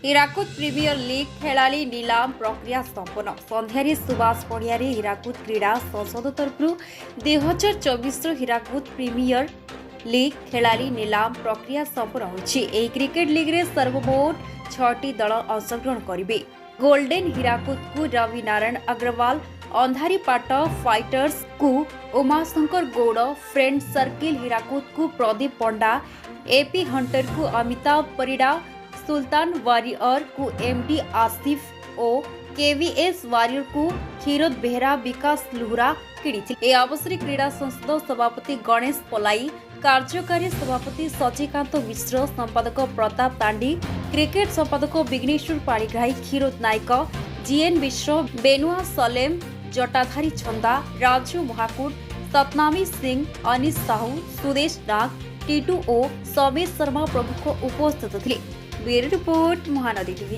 Hirakud premier league ଖେଳାଳି ନିଲାମ ପ୍ରକ୍ରିୟା ସମ୍ପନ୍ନ। ସନ୍ଧ୍ୟାରେ ସୁବାସ ପଡ଼ିଆରେ ହୀରାକୁଦ କ୍ରୀଡ଼ା ସଂସଦ ତରଫରୁ 2024 ହୀରାକୁଦ ପ୍ରିମିୟର ଲିଗ୍ ଖେଳାଳି ନିଲାମ ପ୍ରକ୍ରିୟା ସମ୍ପନ୍ନ ହୋଇଛି। ଏହି କ୍ରିକେଟ ଲିଗ୍ରେ ସର୍ବମୋଟ 6ଟି ଦଳ ଅଂଶଗ୍ରହଣ କରିବେ। ଗୋଲ୍ଡେନ ହୀରାକୁଦକୁ ରବି ନାରାୟଣ ଅଗ୍ରୱାଲ, ଅନ୍ଧାରୀପାଟ ଫାଇଟର୍ସକୁ ଉମାଶଙ୍କର ଗୌଡ଼, ଫ୍ରେଣ୍ଡ ସର୍କିଲ ହୀରାକୁଦକୁ ପ୍ରଦୀପ ପଣ୍ଡା, ଏପି ହଣ୍ଟରକୁ ଅମିତାଭ ପରିଡ଼ା, सुल्तान वारियर को एमडी आसिफ और केवीएस वारियर को क्षीरोद बेहरा विकास लुहरा किड़ी। ए अवसर क्रीड़ा संसद सभापति गणेश पलाई, कार्यकारी सभापति सचिकांत मिश्र, संपादक प्रताप तांडी, क्रिकेट संपादक विघ्नेश्वर पाणिग्राही, क्षीरोद नायक, जीएन मिश्र, बेनुआ सलेम, जटाधारी छंदा, राजू महाकुट, सतनामी सिंह, अनिश साहू, सुदेश नाग, टीटू और समेश शर्मा प्रमुख उपस्थित थे। Bureau report Mahanadi TV.